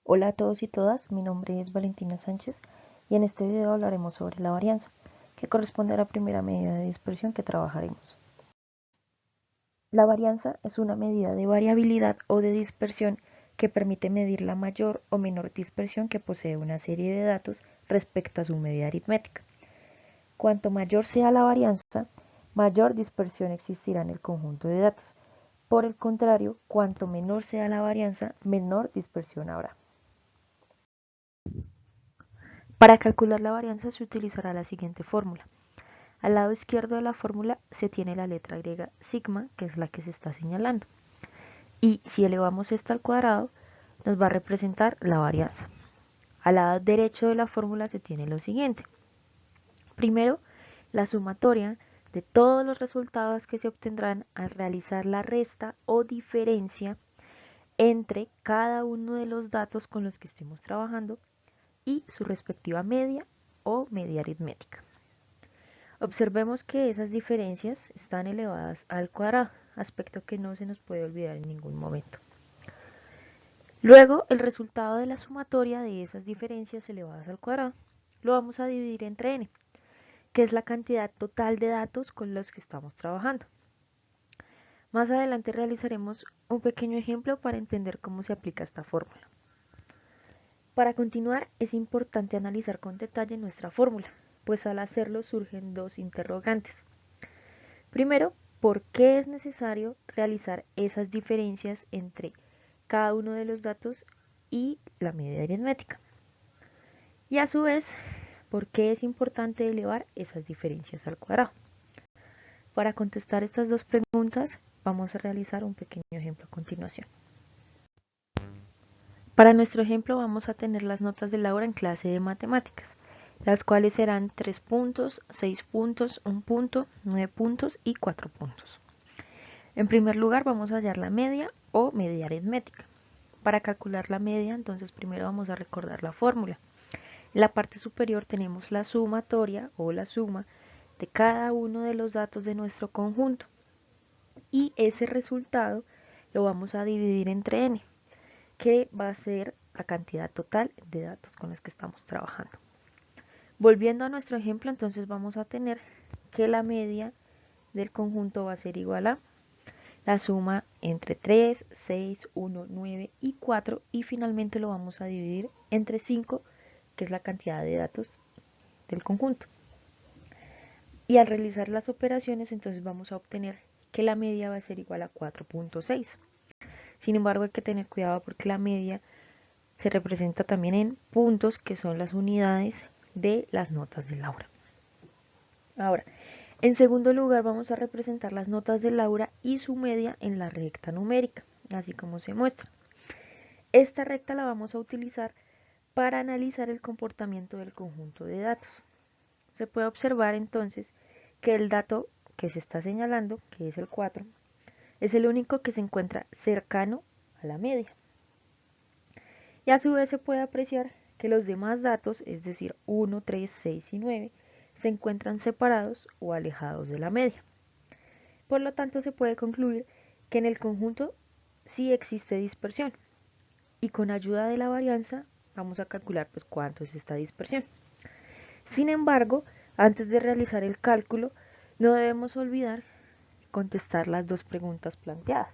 Hola a todos y todas, mi nombre es Valentina Sánchez y en este video hablaremos sobre la varianza, que corresponde a la primera medida de dispersión que trabajaremos. La varianza es una medida de variabilidad o de dispersión que permite medir la mayor o menor dispersión que posee una serie de datos respecto a su medida aritmética. Cuanto mayor sea la varianza, mayor dispersión existirá en el conjunto de datos. Por el contrario, cuanto menor sea la varianza, menor dispersión habrá. Para calcular la varianza se utilizará la siguiente fórmula. Al lado izquierdo de la fórmula se tiene la letra griega sigma, que es la que se está señalando. Y si elevamos esta al cuadrado, nos va a representar la varianza. Al lado derecho de la fórmula se tiene lo siguiente. Primero, la sumatoria de todos los resultados que se obtendrán al realizar la resta o diferencia entre cada uno de los datos con los que estemos trabajando y su respectiva media o media aritmética. Observemos que esas diferencias están elevadas al cuadrado, aspecto que no se nos puede olvidar en ningún momento. Luego, el resultado de la sumatoria de esas diferencias elevadas al cuadrado lo vamos a dividir entre n, que es la cantidad total de datos con los que estamos trabajando. Más adelante realizaremos un pequeño ejemplo para entender cómo se aplica esta fórmula. Para continuar, es importante analizar con detalle nuestra fórmula, pues al hacerlo surgen dos interrogantes. Primero, ¿por qué es necesario realizar esas diferencias entre cada uno de los datos y la media aritmética? Y a su vez, ¿por qué es importante elevar esas diferencias al cuadrado? Para contestar estas dos preguntas, vamos a realizar un pequeño ejemplo a continuación. Para nuestro ejemplo vamos a tener las notas de Laura en clase de matemáticas, las cuales serán 3 puntos, 6 puntos, 1 punto, 9 puntos y 4 puntos. En primer lugar vamos a hallar la media o media aritmética. Para calcular la media, entonces primero vamos a recordar la fórmula. En la parte superior tenemos la sumatoria o la suma de cada uno de los datos de nuestro conjunto. Y ese resultado lo vamos a dividir entre n, que va a ser la cantidad total de datos con los que estamos trabajando. Volviendo a nuestro ejemplo, entonces vamos a tener que la media del conjunto va a ser igual a la suma entre 3, 6, 1, 9 y 4 y finalmente lo vamos a dividir entre 5, que es la cantidad de datos del conjunto. Y al realizar las operaciones entonces vamos a obtener que la media va a ser igual a 4.6. Sin embargo hay que tener cuidado porque la media se representa también en puntos, que son las unidades de las notas de Laura. Ahora, en segundo lugar vamos a representar las notas de Laura y su media en la recta numérica, así como se muestra. Esta recta la vamos a utilizar para analizar el comportamiento del conjunto de datos. Se puede observar entonces que el dato que se está señalando, que es el 4, es el único que se encuentra cercano a la media. Y a su vez se puede apreciar que los demás datos, es decir, 1, 3, 6 y 9, se encuentran separados o alejados de la media. Por lo tanto, se puede concluir que en el conjunto sí existe dispersión. Y con ayuda de la varianza vamos a calcular pues cuánto es esta dispersión. Sin embargo, antes de realizar el cálculo, no debemos olvidar contestar las dos preguntas planteadas.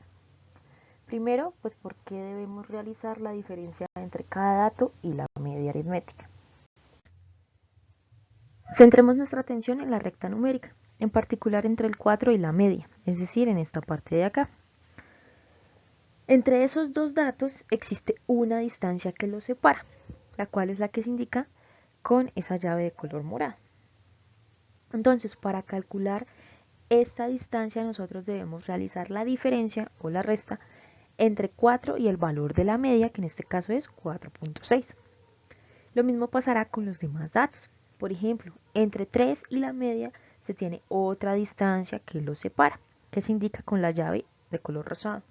Primero, pues por qué debemos realizar la diferencia entre cada dato y la media aritmética. Centremos nuestra atención en la recta numérica, en particular entre el 4 y la media, es decir, en esta parte de acá. Entre esos dos datos existe una distancia que los separa, la cual es la que se indica con esa llave de color morado. Entonces, para calcular esta distancia nosotros debemos realizar la diferencia o la resta entre 4 y el valor de la media, que en este caso es 4.6. Lo mismo pasará con los demás datos. Por ejemplo, entre 3 y la media se tiene otra distancia que los separa, que se indica con la llave de color rosado.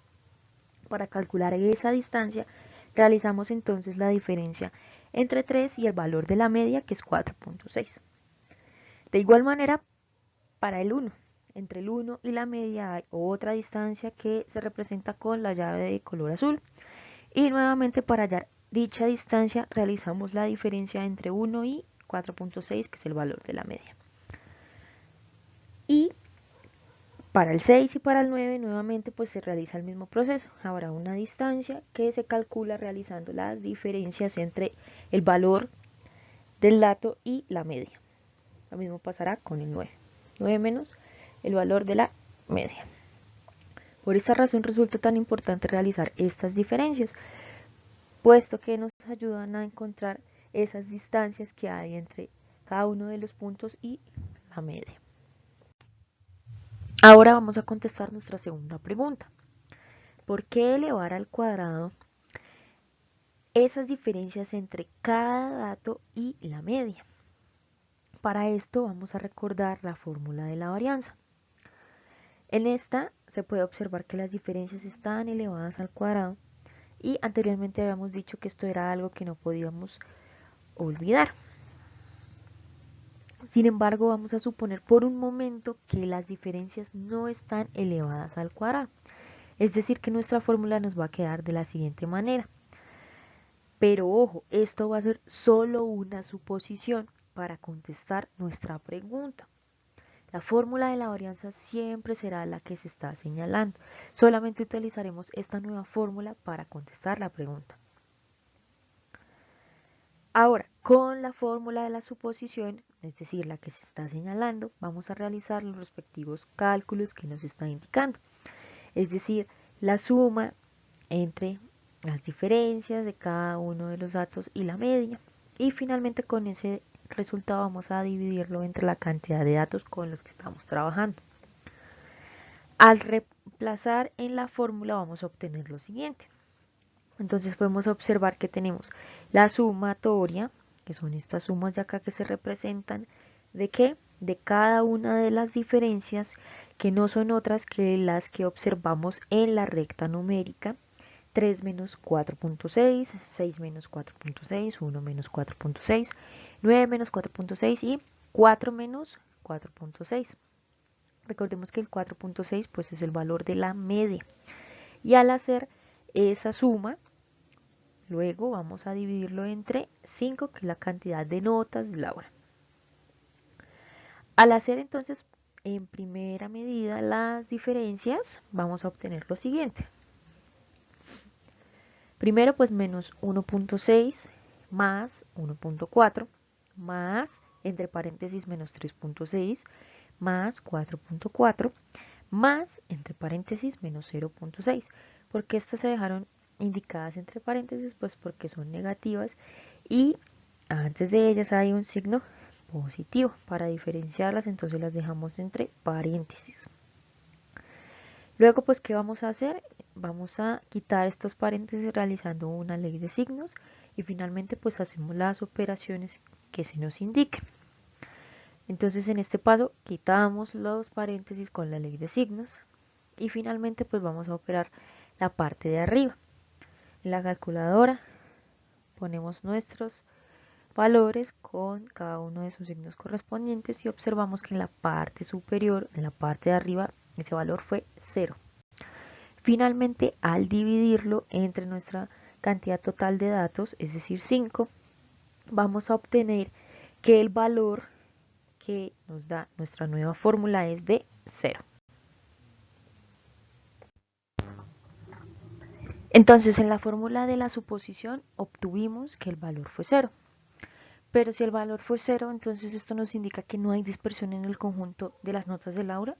Para calcular esa distancia, realizamos entonces la diferencia entre 3 y el valor de la media, que es 4.6. De igual manera, para el 1, entre el 1 y la media hay otra distancia que se representa con la llave de color azul. Y nuevamente para hallar dicha distancia realizamos la diferencia entre 1 y 4.6, que es el valor de la media. Y para el 6 y para el 9 nuevamente pues se realiza el mismo proceso. Habrá una distancia que se calcula realizando las diferencias entre el valor del dato y la media. Lo mismo pasará con el 9. 9 menos el valor de la media. Por esta razón resulta tan importante realizar estas diferencias, puesto que nos ayudan a encontrar esas distancias que hay entre cada uno de los puntos y la media. Ahora vamos a contestar nuestra segunda pregunta. ¿Por qué elevar al cuadrado esas diferencias entre cada dato y la media? Para esto vamos a recordar la fórmula de la varianza. En esta se puede observar que las diferencias están elevadas al cuadrado y anteriormente habíamos dicho que esto era algo que no podíamos olvidar. Sin embargo, vamos a suponer por un momento que las diferencias no están elevadas al cuadrado. Es decir, que nuestra fórmula nos va a quedar de la siguiente manera. Pero ojo, esto va a ser solo una suposición para contestar nuestra pregunta. La fórmula de la varianza siempre será la que se está señalando. Solamente utilizaremos esta nueva fórmula para contestar la pregunta. Ahora, con la fórmula de la suposición, es decir, la que se está señalando, vamos a realizar los respectivos cálculos que nos está indicando. Es decir, la suma entre las diferencias de cada uno de los datos y la media. Y finalmente con ese resultado vamos a dividirlo entre la cantidad de datos con los que estamos trabajando. Al reemplazar en la fórmula vamos a obtener lo siguiente. Entonces podemos observar que tenemos la sumatoria, que son estas sumas de acá que se representan, ¿de qué? De cada una de las diferencias que no son otras que las que observamos en la recta numérica. 3 menos 4.6, 6 menos 4.6, 1 menos 4.6, 9 menos 4.6 y 4 menos 4.6. Recordemos que el 4.6 pues es el valor de la media. Y al hacer esa suma, luego vamos a dividirlo entre 5, que es la cantidad de notas de Laura. Al hacer entonces en primera medida las diferencias, vamos a obtener lo siguiente. Primero pues menos 1.6 más 1.4 más entre paréntesis menos 3.6 más 4.4 más entre paréntesis menos 0.6. ¿Por qué estas se dejaron indicadas entre paréntesis? Pues porque son negativas y antes de ellas hay un signo positivo. Para diferenciarlas entonces las dejamos entre paréntesis. Luego pues ¿qué vamos a hacer? Vamos a quitar estos paréntesis realizando una ley de signos y finalmente pues hacemos las operaciones que se nos indiquen. Entonces en este paso quitamos los paréntesis con la ley de signos y finalmente pues vamos a operar la parte de arriba. En la calculadora ponemos nuestros valores con cada uno de sus signos correspondientes y observamos que en la parte superior, en la parte de arriba, ese valor fue 0. Finalmente, al dividirlo entre nuestra cantidad total de datos, es decir, 5, vamos a obtener que el valor que nos da nuestra nueva fórmula es de 0. Entonces, en la fórmula de la suposición obtuvimos que el valor fue 0. Pero si el valor fue 0, entonces esto nos indica que no hay dispersión en el conjunto de las notas de Laura.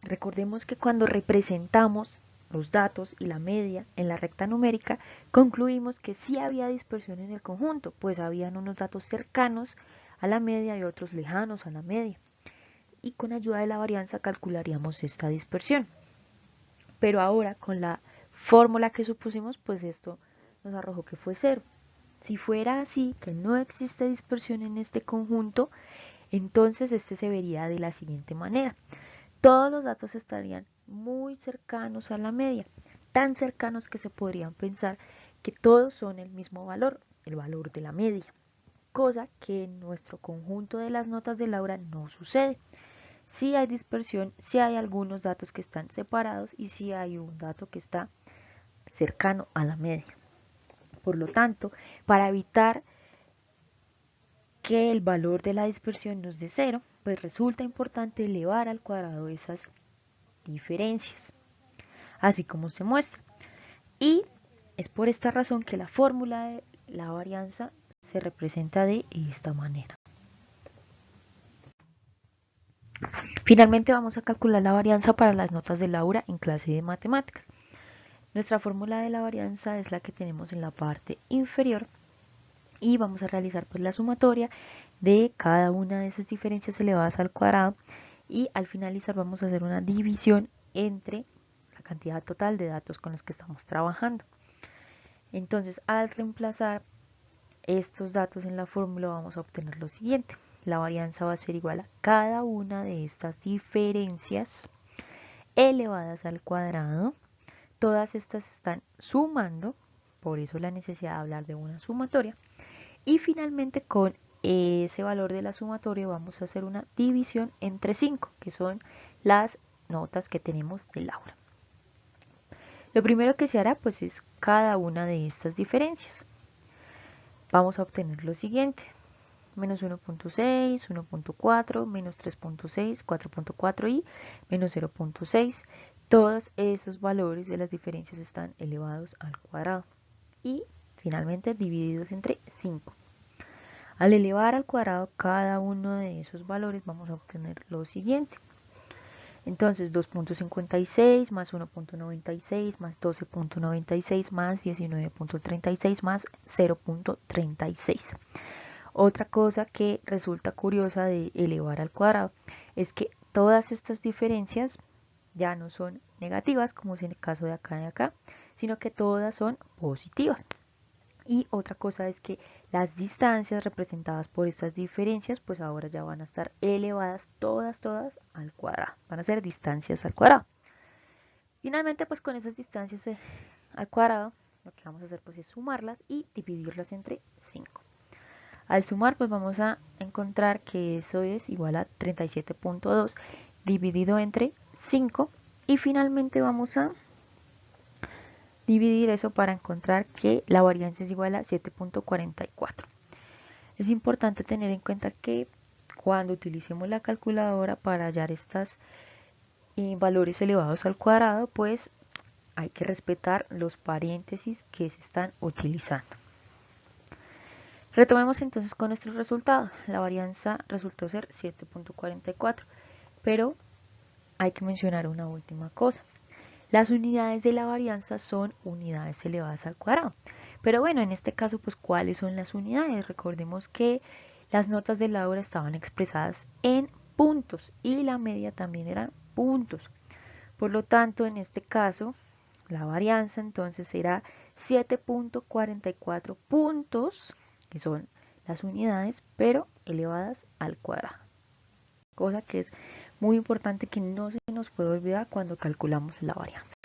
Recordemos que cuando representamos los datos y la media en la recta numérica, concluimos que sí había dispersión en el conjunto, pues habían unos datos cercanos a la media y otros lejanos a la media. Y con ayuda de la varianza calcularíamos esta dispersión. Pero ahora con la fórmula que supusimos, pues esto nos arrojó que fue 0. Si fuera así, que no existe dispersión en este conjunto, entonces este se vería de la siguiente manera. Todos los datos estarían muy cercanos a la media, tan cercanos que se podrían pensar que todos son el mismo valor, el valor de la media, cosa que en nuestro conjunto de las notas de Laura no sucede. Sí hay dispersión, sí hay algunos datos que están separados y sí hay un dato que está cercano a la media. Por lo tanto, para evitar que el valor de la dispersión nos dé 0, pues resulta importante elevar al cuadrado esas diferencias, así como se muestra. Y es por esta razón que la fórmula de la varianza se representa de esta manera. Finalmente vamos a calcular la varianza para las notas de Laura en clase de matemáticas. Nuestra fórmula de la varianza es la que tenemos en la parte inferior y vamos a realizar pues la sumatoria de cada una de esas diferencias elevadas al cuadrado y al finalizar vamos a hacer una división entre la cantidad total de datos con los que estamos trabajando. Entonces, al reemplazar estos datos en la fórmula vamos a obtener lo siguiente. La varianza va a ser igual a cada una de estas diferencias elevadas al cuadrado. Todas estas están sumando, por eso la necesidad de hablar de una sumatoria. Y finalmente con ese valor de la sumatoria vamos a hacer una división entre 5, que son las notas que tenemos de Laura. Lo primero que se hará pues es cada una de estas diferencias. Vamos a obtener lo siguiente. Menos 1.6, 1.4, menos 3.6, 4.4 y menos 0.6. Todos esos valores de las diferencias están elevados al cuadrado. Y finalmente divididos entre 5. Al elevar al cuadrado cada uno de esos valores vamos a obtener lo siguiente. Entonces 2.56 más 1.96 más 12.96 más 19.36 más 0.36. Otra cosa que resulta curiosa de elevar al cuadrado es que todas estas diferencias ya no son negativas como es en el caso de acá, sino que todas son positivas. Y otra cosa es que las distancias representadas por estas diferencias pues ahora ya van a estar elevadas todas al cuadrado. Van a ser distancias al cuadrado. Finalmente pues con esas distancias al cuadrado lo que vamos a hacer pues es sumarlas y dividirlas entre 5. Al sumar pues vamos a encontrar que eso es igual a 37.2 dividido entre 5 y finalmente vamos a dividir eso para encontrar que la varianza es igual a 7.44. Es importante tener en cuenta que cuando utilicemos la calculadora para hallar estos valores elevados al cuadrado, pues hay que respetar los paréntesis que se están utilizando. Retomemos entonces con nuestro resultado. La varianza resultó ser 7.44, pero hay que mencionar una última cosa. Las unidades de la varianza son unidades elevadas al cuadrado. Pero bueno, en este caso, pues, ¿cuáles son las unidades? Recordemos que las notas de Laura estaban expresadas en puntos y la media también eran puntos. Por lo tanto, en este caso, la varianza entonces será 7.44 puntos, que son las unidades, pero elevadas al cuadrado. Cosa que es muy importante que no se nos puede olvidar cuando calculamos la varianza.